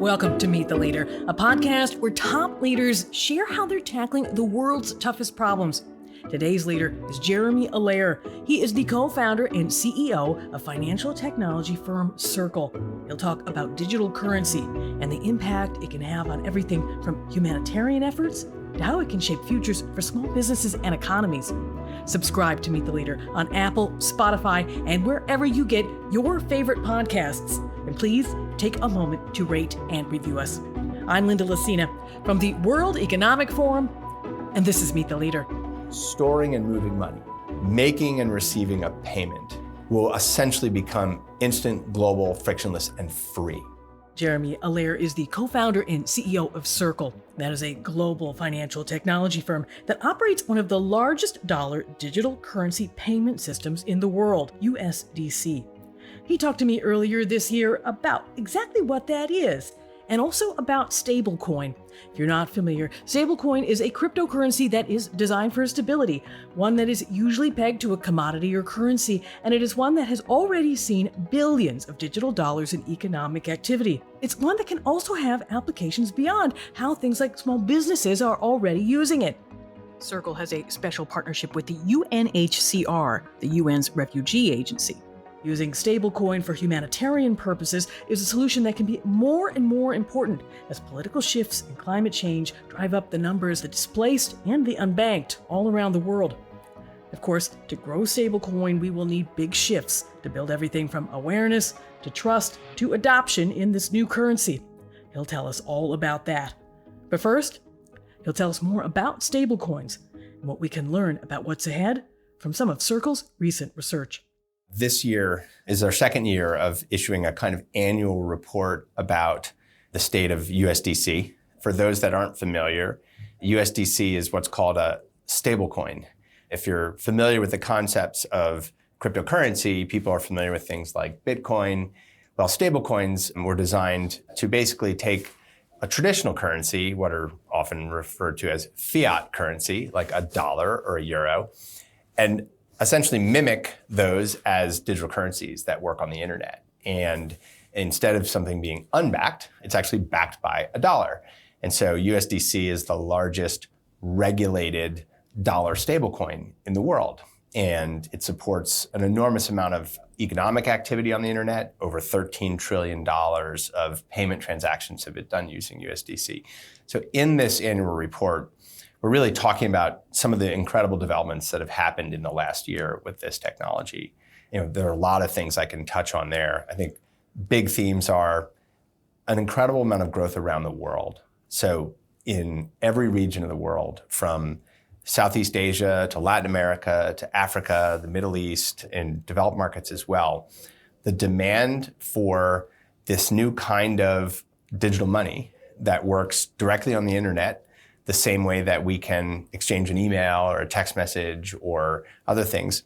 Welcome to Meet the Leader, a podcast where top leaders share how they're tackling the world's toughest problems. Today's leader is Jeremy Allaire. He is the co-founder and CEO of financial technology firm Circle. He'll talk about digital currency and the impact it can have on everything from humanitarian efforts to how it can shape futures for small businesses and economies. Subscribe to Meet the Leader on Apple, Spotify, and wherever you get your favorite podcasts. And please take a moment to rate and review us. I'm Linda Lacina from the World Economic Forum, and this is Meet the Leader. Storing and moving money, making and receiving a payment will essentially become instant, global, frictionless, and free. Jeremy Allaire is the co-founder and CEO of Circle. That is a global financial technology firm that operates one of the largest dollar digital currency payment systems in the world, USDC. He talked to me earlier this year about exactly what that is, and also about stablecoin. If you're not familiar, stablecoin is a cryptocurrency that is designed for stability, one that is usually pegged to a commodity or currency, and it is one that has already seen billions of digital dollars in economic activity. It's one that can also have applications beyond how things like small businesses are already using it. Circle has a special partnership with the UNHCR, the UN's refugee agency. Using stablecoin for humanitarian purposes is a solution that can be more and more important as political shifts and climate change drive up the numbers of the displaced and the unbanked all around the world. Of course, to grow stablecoin, we will need big shifts to build everything from awareness to trust to adoption in this new currency. He'll tell us all about that. But first, he'll tell us more about stablecoins and what we can learn about what's ahead from some of Circle's recent research. This year is our second year of issuing a kind of annual report about the state of USDC. For those that aren't familiar, USDC is what's called a stablecoin. If you're familiar with the concepts of cryptocurrency, people are familiar with things like Bitcoin. Well, stablecoins were designed to basically take a traditional currency, what are often referred to as fiat currency, like a dollar or a euro, and essentially mimic those as digital currencies that work on the internet. And instead of something being unbacked, it's actually backed by a dollar. And so USDC is the largest regulated dollar stablecoin in the world. And it supports an enormous amount of economic activity on the internet. Over $13 trillion of payment transactions have been done using USDC. So in this annual report, we're really talking about some of the incredible developments that have happened in the last year with this technology. There are a lot of things I can touch on there. I think big themes are an incredible amount of growth around the world. So in every region of the world, from Southeast Asia to Latin America to Africa, the Middle East, and developed markets as well, the demand for this new kind of digital money that works directly on the internet, the same way that we can exchange an email or a text message or other things.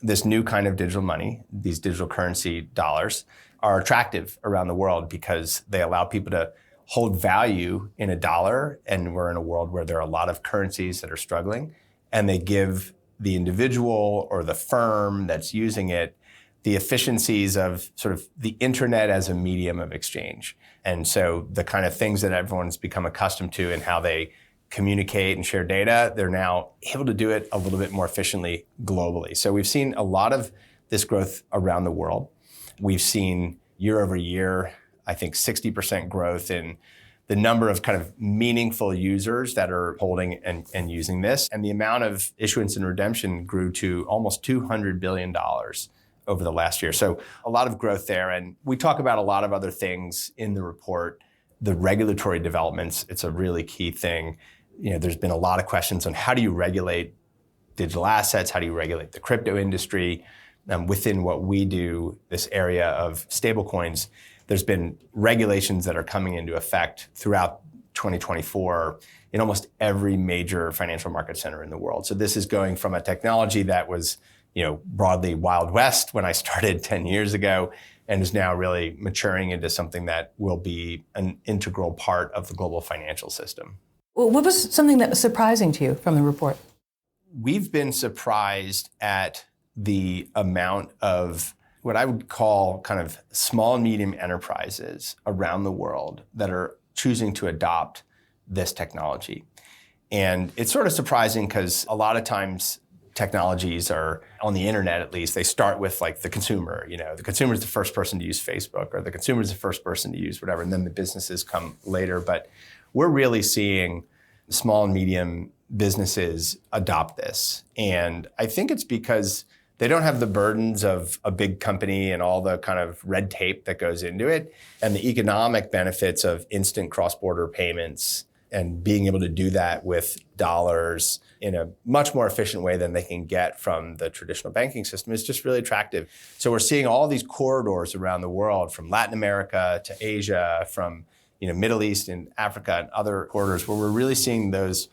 This new kind of digital money, these digital currency dollars, are attractive around the world because they allow people to hold value in a dollar, and we're in a world where there are a lot of currencies that are struggling, and they give the individual or the firm that's using it the efficiencies of sort of the internet as a medium of exchange. And so the kind of things that everyone's become accustomed to and how they communicate and share data, they're now able to do it a little bit more efficiently globally. So we've seen a lot of this growth around the world. We've seen year over year, I think 60% growth in the number of kind of meaningful users that are holding and using this. And the amount of issuance and redemption grew to almost $200 billion over the last year. So a lot of growth there. And we talk about a lot of other things in the report. The regulatory developments, it's a really key thing. There's been a lot of questions on how do you regulate digital assets? How do you regulate the crypto industry? Within what we do, this area of stablecoins, there's been regulations that are coming into effect throughout 2024 in almost every major financial market center in the world. So this is going from a technology that was, broadly Wild West when I started 10 years ago, and is now really maturing into something that will be an integral part of the global financial system. Well, what was something that was surprising to you from the report? We've been surprised at the amount of what I would call kind of small and medium enterprises around the world that are choosing to adopt this technology. And it's sort of surprising because a lot of times technologies are, on the internet at least, they start with like the consumer. The consumer is the first person to use Facebook, or the consumer is the first person to use whatever, and then the businesses come later. But we're really seeing small and medium businesses adopt this. And I think it's because they don't have the burdens of a big company and all the kind of red tape that goes into it, and the economic benefits of instant cross-border payments and being able to do that with dollars in a much more efficient way than they can get from the traditional banking system is just really attractive. So we're seeing all these corridors around the world, from Latin America to Asia, from Middle East and Africa and other corridors, where we're really seeing those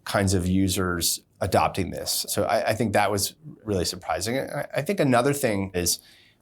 kinds of users adopting this. So I think that was really surprising. I think another thing is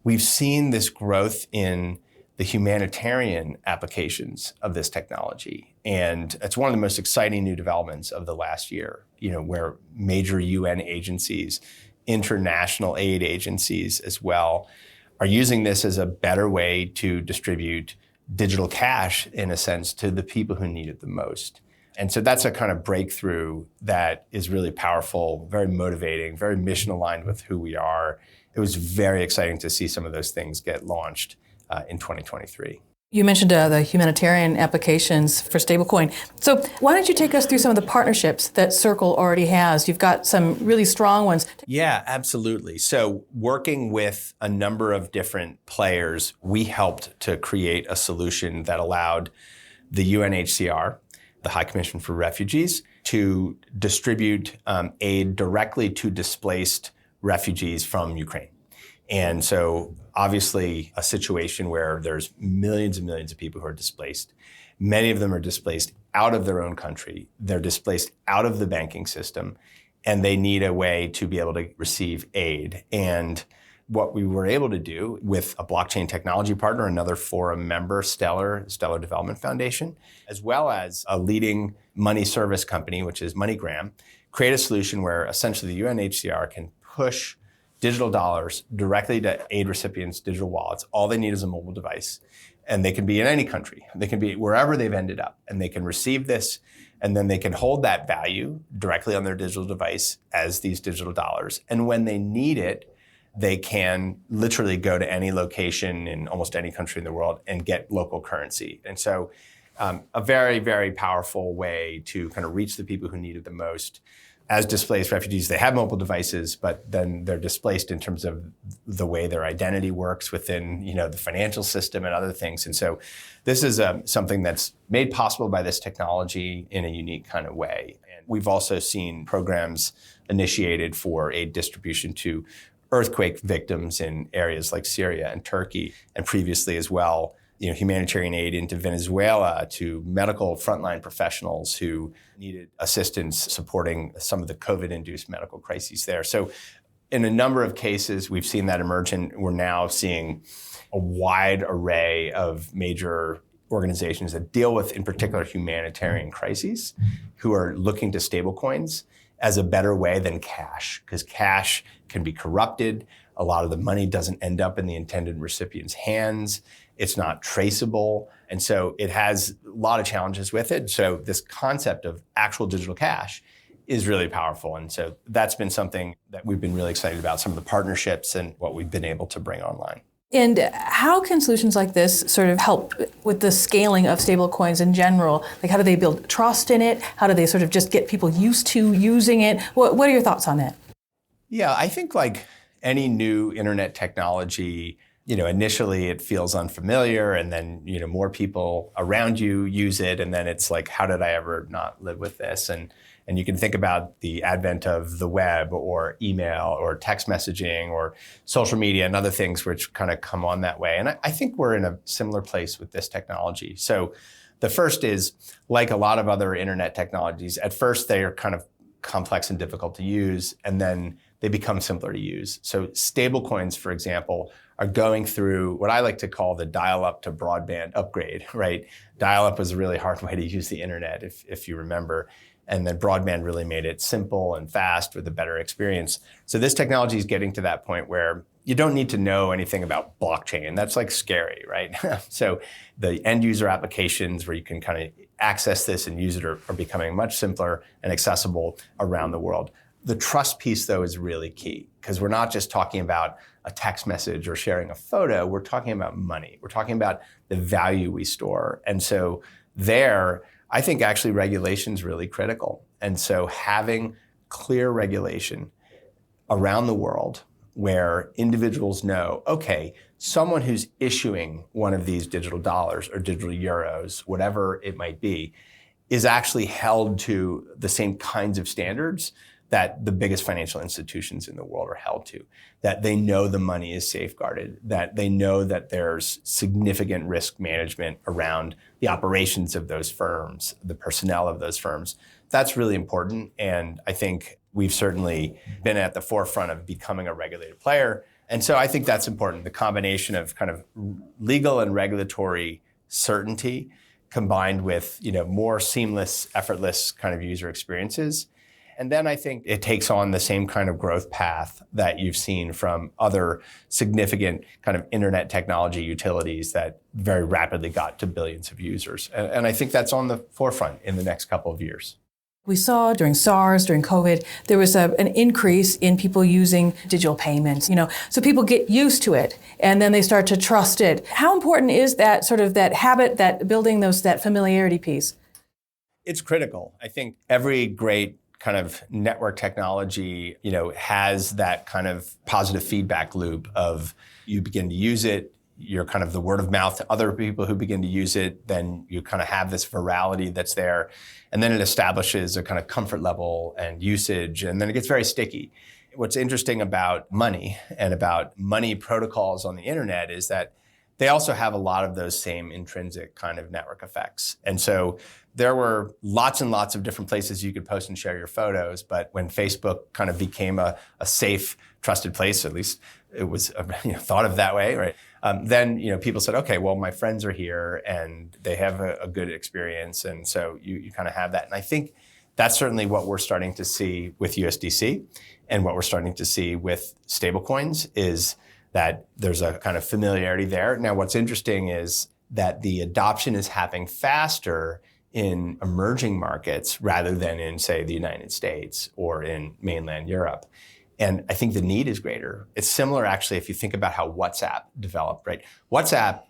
we've seen this growth in the humanitarian applications of this technology. And it's one of the most exciting new developments of the last year, where major UN agencies, international aid agencies as well, are using this as a better way to distribute digital cash, in a sense, to the people who need it the most. And so that's a kind of breakthrough that is really powerful, very motivating, very mission aligned with who we are. It was very exciting to see some of those things get launched in 2023. You mentioned the humanitarian applications for stablecoin. So why don't you take us through some of the partnerships that Circle already has? You've got some really strong ones. Yeah, absolutely. So working with a number of different players, we helped to create a solution that allowed the UNHCR, the High Commission for Refugees, to distribute aid directly to displaced refugees from Ukraine. And so obviously a situation where there's millions and millions of people who are displaced. Many of them are displaced out of their own country. They're displaced out of the banking system, and they need a way to be able to receive aid. And what we were able to do with a blockchain technology partner, another forum member, Stellar Development Foundation, as well as a leading money service company, which is MoneyGram, create a solution where essentially the UNHCR can push digital dollars directly to aid recipients' digital wallets. All they need is a mobile device. And they can be in any country. They can be wherever they've ended up. And they can receive this, and then they can hold that value directly on their digital device as these digital dollars. And when they need it, they can literally go to any location in almost any country in the world and get local currency. And so a very, very powerful way to kind of reach the people who need it the most. As displaced refugees, they have mobile devices, but then they're displaced in terms of the way their identity works within, the financial system and other things. And so this is something that's made possible by this technology in a unique kind of way. And we've also seen programs initiated for aid distribution to earthquake victims in areas like Syria and Turkey, and previously as well, humanitarian aid into Venezuela to medical frontline professionals who needed assistance supporting some of the COVID-induced medical crises there. So in a number of cases, we've seen that emerge, and we're now seeing a wide array of major organizations that deal with, in particular, humanitarian crises, who are looking to stablecoins as a better way than cash, because cash can be corrupted. A lot of the money doesn't end up in the intended recipient's hands. It's not traceable. And so it has a lot of challenges with it. So this concept of actual digital cash is really powerful. And so that's been something that we've been really excited about, some of the partnerships and what we've been able to bring online. And how can solutions like this sort of help with the scaling of stablecoins in general? Like, how do they build trust in it? How do they sort of just get people used to using it? What are your thoughts on that? Yeah, I think like any new internet technology, initially it feels unfamiliar, and then, more people around you use it. And then it's like, how did I ever not live with this? And you can think about the advent of the web or email or text messaging or social media and other things which kind of come on that way. And I think we're in a similar place with this technology. So the first is, like a lot of other internet technologies, at first they are kind of complex and difficult to use, and then they become simpler to use. So stablecoins, for example, are going through what I like to call the dial-up to broadband upgrade, right? Dial-up was a really hard way to use the internet, if you remember. And then broadband really made it simple and fast with a better experience. So this technology is getting to that point where you don't need to know anything about blockchain. That's like scary, right? So the end user applications where you can kind of access this and use it are becoming much simpler and accessible around the world. The trust piece, though, is really key because we're not just talking about a text message or sharing a photo. We're talking about money. We're talking about the value we store. And so there, I think actually regulation is really critical. And so having clear regulation around the world where individuals know, okay, someone who's issuing one of these digital dollars or digital euros, whatever it might be, is actually held to the same kinds of standards that the biggest financial institutions in the world are held to, that they know the money is safeguarded, that they know that there's significant risk management around the operations of those firms, the personnel of those firms. That's really important. And I think we've certainly been at the forefront of becoming a regulated player. And so I think that's important, the combination of kind of legal and regulatory certainty combined with, more seamless, effortless kind of user experiences. And then I think it takes on the same kind of growth path that you've seen from other significant kind of internet technology utilities that very rapidly got to billions of users. And I think that's on the forefront in the next couple of years. We saw during SARS, during COVID, there was an increase in people using digital payments, so people get used to it and then they start to trust it. How important is that sort of that habit, that building that familiarity piece? It's critical. I think every great kind of network technology, has that kind of positive feedback loop of you begin to use it, you're kind of the word of mouth to other people who begin to use it, then you kind of have this virality that's there, and then it establishes a kind of comfort level and usage, and then it gets very sticky. What's interesting about money and about money protocols on the internet is that they also have a lot of those same intrinsic kind of network effects. And so there were lots and lots of different places you could post and share your photos, but when Facebook kind of became a safe, trusted place, at least it was thought of that way, right? Then people said, okay, well, my friends are here and they have a good experience, and so you kind of have that. And I think that's certainly what we're starting to see with USDC, and what we're starting to see with stablecoins is that there's a kind of familiarity there. Now, what's interesting is that the adoption is happening faster in emerging markets rather than in, say, the United States or in mainland Europe. And I think the need is greater. It's similar, actually, if you think about how WhatsApp developed, right? WhatsApp,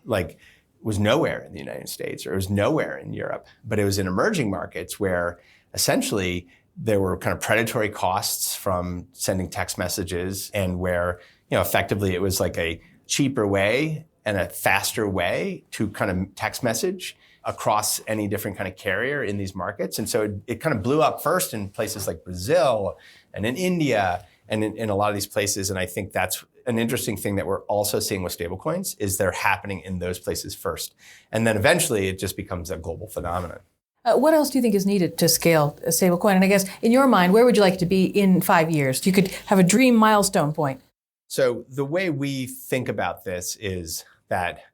was nowhere in the United States or it was nowhere in Europe, but it was in emerging markets where essentially there were kind of predatory costs from sending text messages and where, effectively it was like a cheaper way and a faster way to kind of text message across any different kind of carrier in these markets. And so it kind of blew up first in places like Brazil and in India and in a lot of these places. And I think that's an interesting thing that we're also seeing with stablecoins is they're happening in those places first. And then eventually it just becomes a global phenomenon. What else do you think is needed to scale a stablecoin? And I guess in your mind, where would you like to be in 5 years? If you could have a dream milestone point. So the way we think about this is that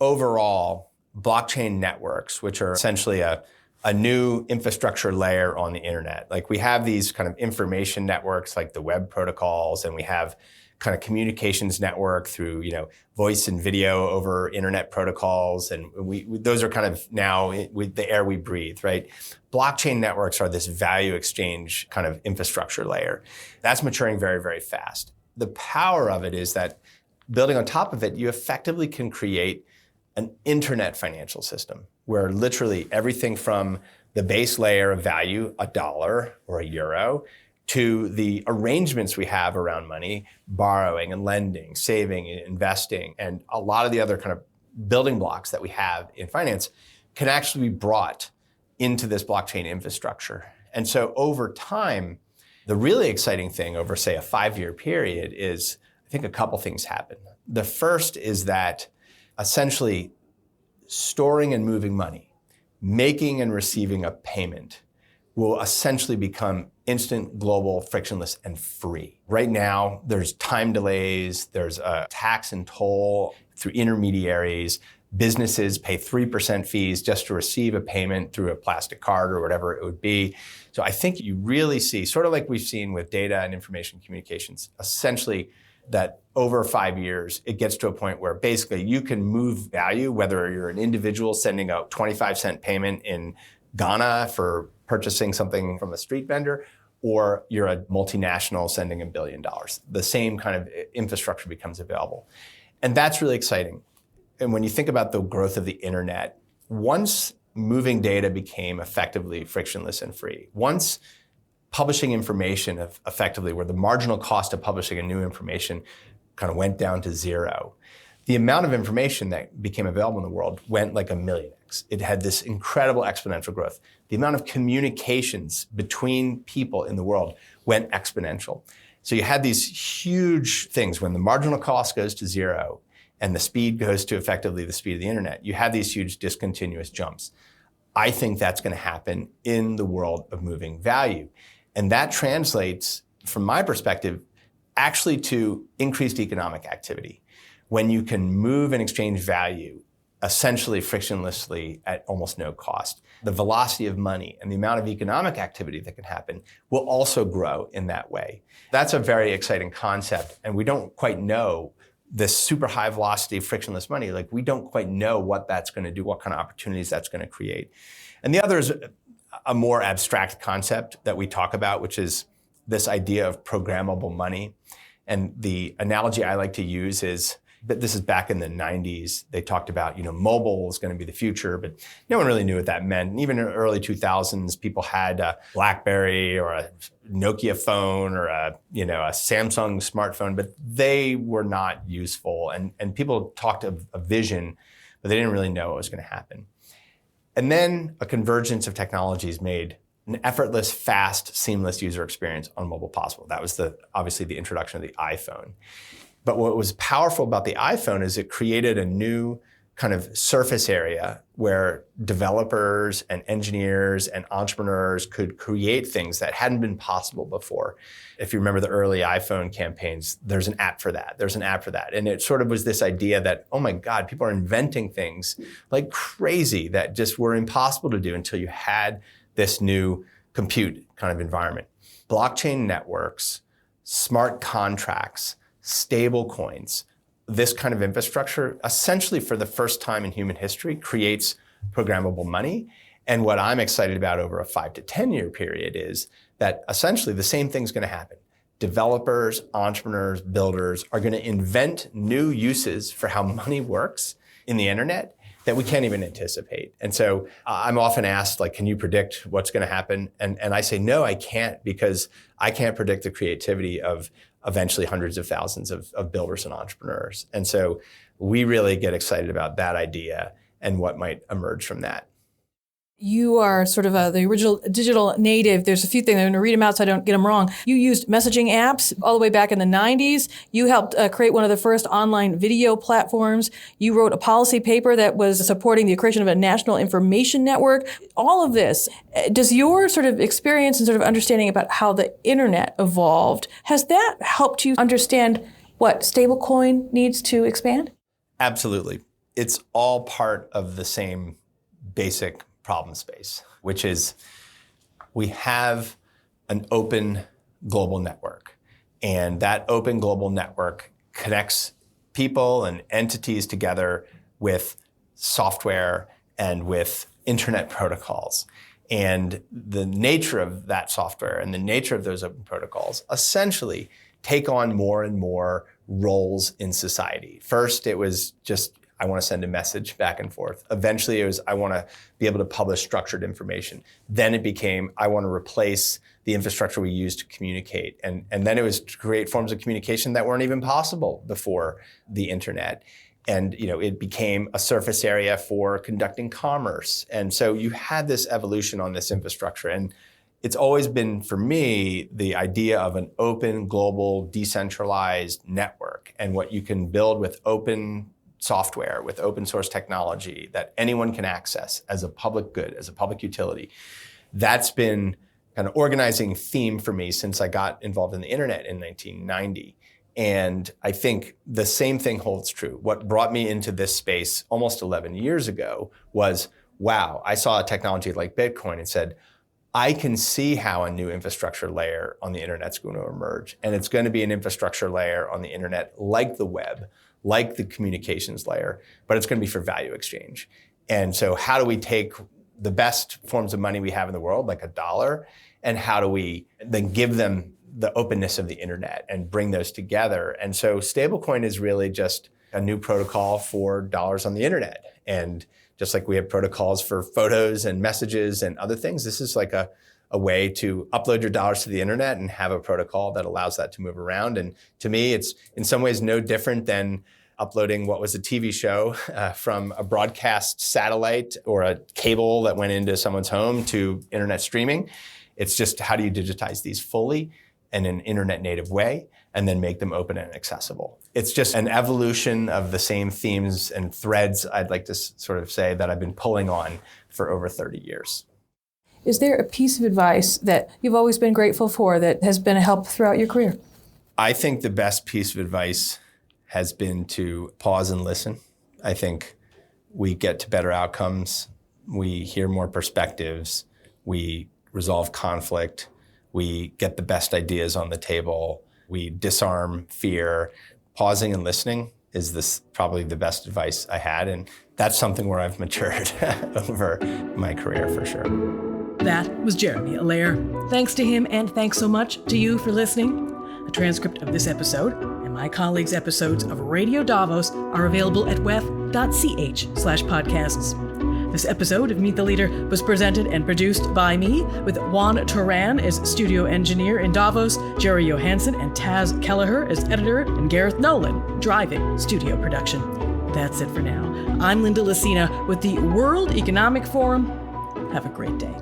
overall, blockchain networks, which are essentially a new infrastructure layer on the internet. Like we have these kind of information networks like the web protocols, and we have kind of communications network through, voice and video over internet protocols. And those are kind of now with the air we breathe, right? Blockchain networks are this value exchange kind of infrastructure layer. That's maturing very, very fast. The power of it is that building on top of it, you effectively can create an internet financial system where literally everything from the base layer of value, $1 or €1, to the arrangements we have around money, borrowing and lending, saving and investing, and a lot of the other kind of building blocks that we have in finance can actually be brought into this blockchain infrastructure. And so over time, the really exciting thing over, say, a 5-year period is, I think a couple things happen. The first is that essentially storing and moving money, making and receiving a payment will essentially become instant, global, frictionless, and free. Right now, there's time delays, there's a tax and toll through intermediaries. Businesses pay 3% fees just to receive a payment through a plastic card or whatever it would be. So I think you really see, sort of like we've seen with data and information communications, essentially that over 5 years, it gets to a point where basically you can move value, whether you're an individual sending a 25-cent payment in Ghana for purchasing something from a street vendor, or you're a multinational sending $1 billion. The same kind of infrastructure becomes available. And that's really exciting. And when you think about the growth of the internet, once moving data became effectively frictionless and free, once publishing information effectively, where the marginal cost of publishing a new information kind of went down to zero, the amount of information that became available in the world went like 1,000,000x. It had this incredible exponential growth. The amount of communications between people in the world went exponential. So you had these huge things when the marginal cost goes to zero and the speed goes to effectively the speed of the internet. You have these huge discontinuous jumps. I think that's going to happen in the world of moving value. And that translates, from my perspective, actually to increased economic activity. When you can move and exchange value essentially frictionlessly at almost no cost, the velocity of money and the amount of economic activity that can happen will also grow in that way. That's a very exciting concept, and we don't quite know this super high velocity frictionless money. Like, we don't quite know what that's going to do, what kind of opportunities that's going to create. And the other is a more abstract concept that we talk about, which is this idea of programmable money. And the analogy I like to use is, but this is back in the 90s, they talked about, mobile is going to be the future, but no one really knew what that meant. And even in the early 2000s, people had a BlackBerry or a Nokia phone or a Samsung smartphone, but they were not useful. And people talked of a vision, but they didn't really know what was going to happen. And then a convergence of technologies made an effortless, fast, seamless user experience on mobile possible. That was obviously the introduction of the iPhone. But what was powerful about the iPhone is it created a new kind of surface area where developers and engineers and entrepreneurs could create things that hadn't been possible before. If you remember the early iPhone campaigns, there's an app for that. There's an app for that. And it sort of was this idea that, oh my God, people are inventing things like crazy that just were impossible to do until you had this new compute kind of environment. Blockchain networks, smart contracts, stablecoins, this kind of infrastructure, essentially for the first time in human history, creates programmable money. And what I'm excited about over a 5 to 10 year period is that essentially the same thing's going to happen. Developers, entrepreneurs, builders are going to invent new uses for how money works in the internet that we can't even anticipate. And so I'm often asked, can you predict what's going to happen? And I say, no, I can't, because I can't predict the creativity of eventually hundreds of thousands of builders and entrepreneurs. And so we really get excited about that idea and what might emerge from that. You are sort of the original digital native. There's a few things. I'm going to read them out so I don't get them wrong. You used messaging apps all the way back in the 90s. You helped create one of the first online video platforms. You wrote a policy paper that was supporting the creation of a national information network. All of this, does your sort of experience and sort of understanding about how the internet evolved, has that helped you understand what stablecoin needs to expand? Absolutely. It's all part of the same basic problem space, which is we have an open global network. And that open global network connects people and entities together with software and with internet protocols. And the nature of that software and the nature of those open protocols essentially take on more and more roles in society. First, it was just, I want to send a message back and forth. Eventually, it was, I want to be able to publish structured information. Then it became, I want to replace the infrastructure we use to communicate. And then it was to create forms of communication that weren't even possible before the internet. And it became a surface area for conducting commerce. And so you had this evolution on this infrastructure. And it's always been, for me, the idea of an open, global, decentralized network and what you can build with open software, with open source technology that anyone can access as a public good, as a public utility. That's been kind of organizing theme for me since I got involved in the internet in 1990. And I think the same thing holds true. What brought me into this space almost 11 years ago was, wow, I saw a technology like Bitcoin and said, I can see how a new infrastructure layer on the internet's going to emerge. And it's going to be an infrastructure layer on the internet like the web, like the communications layer, but it's going to be for value exchange. And so how do we take the best forms of money we have in the world, like a dollar, and how do we then give them the openness of the internet and bring those together? And so stablecoin is really just a new protocol for dollars on the internet. And just like we have protocols for photos and messages and other things, this is like a way to upload your dollars to the internet and have a protocol that allows that to move around. And to me, it's in some ways no different than uploading what was a TV show from a broadcast satellite or a cable that went into someone's home to internet streaming. It's just how do you digitize these fully in an internet native way and then make them open and accessible. It's just an evolution of the same themes and threads, I'd like to sort of say, that I've been pulling on for over 30 years. Is there a piece of advice that you've always been grateful for that has been a help throughout your career? I think the best piece of advice has been to pause and listen. I think we get to better outcomes. We hear more perspectives. We resolve conflict. We get the best ideas on the table. We disarm fear. Pausing and listening is probably the best advice I had. And that's something where I've matured over my career for sure. That was Jeremy Allaire. Thanks to him, and thanks so much to you for listening. A transcript of this episode and my colleagues' episodes of Radio Davos are available at wef.ch/podcasts. This episode of Meet the Leader was presented and produced by me, with Juan Turan as studio engineer in Davos, Jerry Johansson and Taz Kelleher as editor, and Gareth Nolan driving studio production. That's it for now. I'm Linda Lacina with the World Economic Forum. Have a great day.